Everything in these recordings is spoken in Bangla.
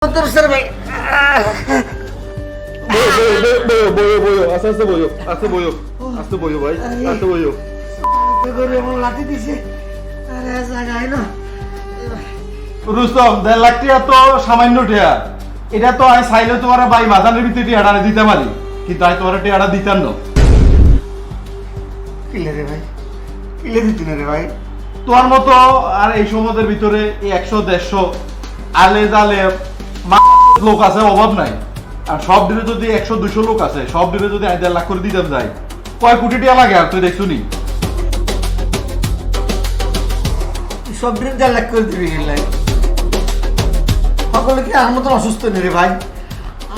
Terus ভাই বইও আস্তে বইও ভাই আস্তে বইও করে এমন লাঠি দিছে আরে জায়গায় না রুস্তম 1.5 লাখ টাকা তো সামান্য টাকা এটা তো আমি চাইলে তোমার ভাই মাথানের ভিতরে টাকাটা দিতে পারি কিন্তু আমি তোমার টাকাটা দিতাম না কিলে রে ভাই কিলে দিতি না রে ভাই তোমার মতো আর এই সমাজের ভিতরে 100-150 আলে জালে লোক আছে অভাব নাই আর সব দিনে যদি 100-200 লোক আছে সব দিনে যদি 1.5 লাখ করে দিতাম যাই কয় কোটি টাকা লাগে আর তুই দেখছুনি সব দিন 1.5 লাখ করে দিবি গেলাই সকলে কি আমার মতন অসুস্থ নেই রে ভাই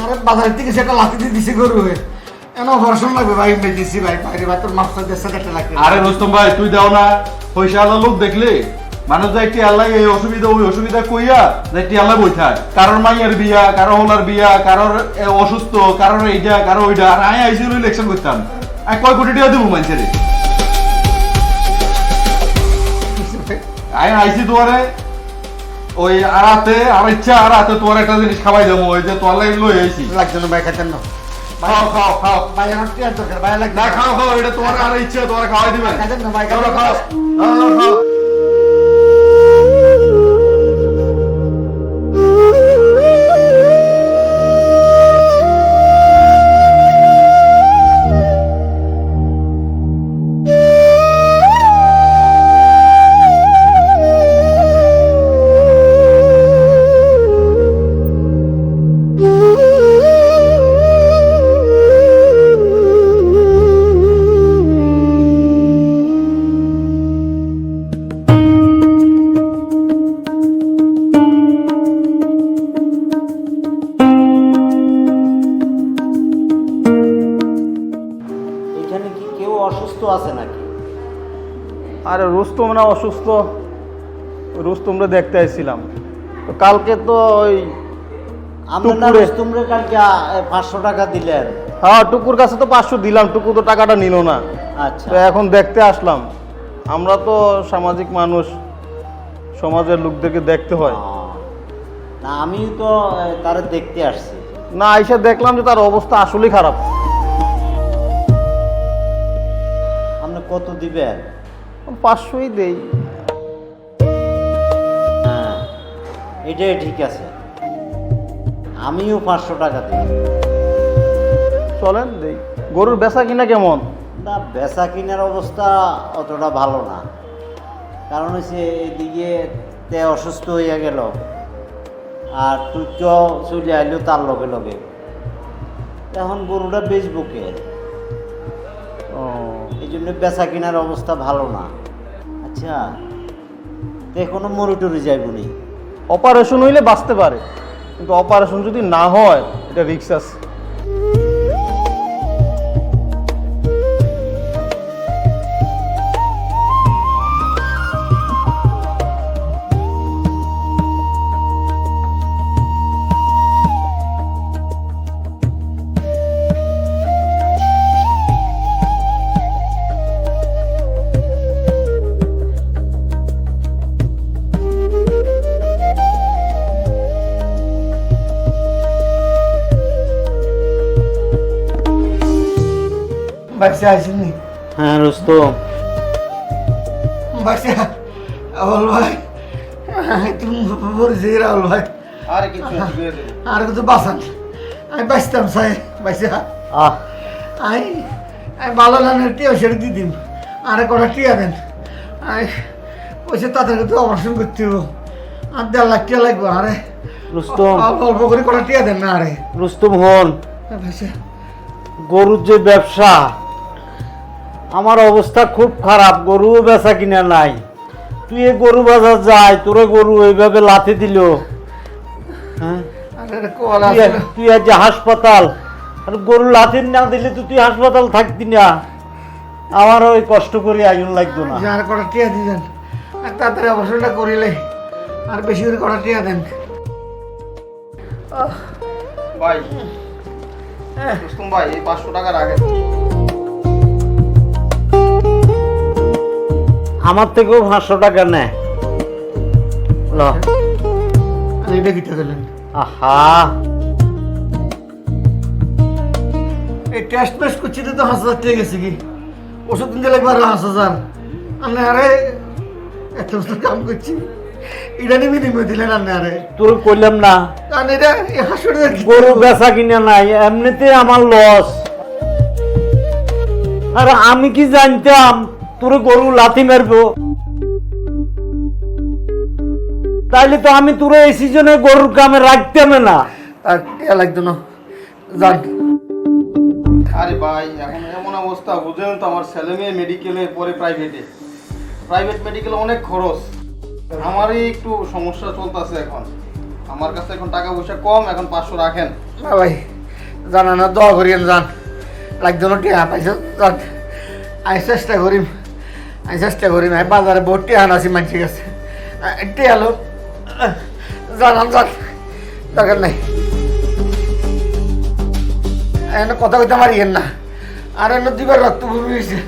আরে বাজারের থেকে সেটা লাঠি দিয়ে দিছে গরু এন অপারেশন লাগবে ভাই মেডিসি ভাই বাইরে ভাই তোর মাস্টার দেশে একটা লাগবে আরে রুস্তম ভাই তুই দাও না পয়সাওয়ালা লোক দেখলে মানুষ যায় কি আল্লাহ এই অসুবিধা ওই অসুবিধা কইয়া যায় কি আল্লাহ বইথায় কারোর মাইয়ের বিয়া কারো হলার বিয়া কারোর অসুস্থ কারোর এইটা কারো ওইটা আর আমি আইসি ইলেকশন করতাম আমি কয় কোটি টাকা দেবো মানুষের আমি আইসি তোমারে ওই আড়াতে আর ইচ্ছা আড়াতে তোমার একটা জিনিস খাওয়াই দেবো ওই যে তোর লাগে লই আইসি লাগছে না ভাই খাচ্ছেন না খাও ভাই আমার কি আর দরকার ভাই লাগবে না খাও এটা তোমার আর ইচ্ছা তোমার খাওয়াই দিবেন খাচ্ছেন না ভাই খাও খাও খাও এখানে কি কেউ অসুস্থ আছে নাকি? আরে রুস্তম না অসুস্থ রুস্তমরে দেখতে আসছিলাম তো কালকে তো ওই আমরা না টুকুরে। তোমরা কালকে 500 টাকা দিলেন। হ্যাঁ টুকুর কাছে তো 500 দিলাম টুকু তো টাকাটা নিল না আচ্ছা, তো এখন দেখতে আসলাম আমরা তো সামাজিক মানুষ সমাজের লোকদেরকে দেখতে হয় না আমি তো তারা দেখতে আসছি। না আইসা দেখলাম যে তার অবস্থা আসলেই খারাপ আপনি কত দিবেন? 500ই দেই হ্যাঁ এটাই ঠিক আছে, আমিও 500 টাকা দিই। চলেন দেই গরুর বেচা কিনা কেমন? না বেচা কিনার অবস্থা অতটা ভালো না, কারণ হচ্ছে এদিকে তে অসুস্থ হয়ে গেল আর তুই কেউ চলে আইলো তার লগে লগে, এখন গরুটা বেচবো কে? ও এই জন্য বেচা কেনার অবস্থা ভালো না। আচ্ছা তো এখনো মরিটরি যাইবনি? অপারেশন হইলে বাঁচতে পারে কিন্তু অপারেশন যদি না হয় এটা রিস্ক আছে বাচ্চা আসেনি হ্যাঁ রুস্তম, বাচ্চা রাহুল ভাই তুমি বলছি রাহুল ভাই আরে কিছু আর কিছু বাঁচান আমি বাঁচতাম সাই বাচ্চা আহ আমি ভালো লাইনের টিয়া সেটা দিয়ে দিন আরে কটা টিয়া দেন আমি পয়সা তাড়াতাড়ি তো অপারেশন করতে হবে আর 1.5 লাখ টিয়া লাগবে আরে রুস্তম, অল্প অল্প করে কটা টিয়া দেন না আরে রুস্তম হন, বাচ্চা গরুর যে ব্যবসা আমার অবস্থা খুব খারাপ, গরুও বেচা কিনা নাই। তুই এই গরু বাজার যাই তোরে গরু এইভাবে লাথি দিল, হ্যাঁ আরে কল তুই আসলে তুই আজ হাসপাতাল আর গরু লাথি না দিলে তো তুই হাসপাতাল থাকতি না, আমার ওই কষ্ট করে আয়ুন লাগতো না। আর কটা টিয়া দিবেন আর তাড়াতাড়ি অপারেশনটা করিলে আর বেশি করে কটা টিয়া দেন ভাই রুস্তম ভাই এই 500 টাকা রাখেন আমার থেকেও 500 টাকা নেয়। ল আর এটা কিটা দিলেন আহা, এই টেস্ট পেস্ট করছি তো 5,000 টাকা গেছে কি ওষুধ দিতে লাগবে আরো 5,000 আমি আরে এত বছর কাম করছি এটা নিবি নিবে দিলেন আপনি আরে তোর কইলাম না কারণ এটা এই হাসপাতালে গরু বেচা কিনা নাই, এমনিতে আমার লস। আর আমি কি জানতাম তোর গরু লাথি মারবো? তাইলে তো আমি তোর এই সিজনে গরুর কামে রাখতাম না। আর টিয়া লাগতো না যান আরে ভাই এখন এমন অবস্থা বুঝলেন তো, আমার ছেলে মেয়ে মেডিকেলের পরে প্রাইভেট মেডিকেলে অনেক খরচ। আমারই একটু সমস্যা চলতেছে এখন, আমার কাছে এখন টাকা পয়সা কম, এখন 500 রাখেন। না ভাই জানা না দোয়া করিয়েন যান লাগতো না টিয়া পাইছে যান আমি চেষ্টা করিম আমি বাজারে বহুত টিয়া আনাছি মানুষের কাছে টিয়া লোক জানান যান দরকার নাই এনে কথা কইতে পারিয়েন না আর এনে দুবার রক্ত ভূমি হয়েছে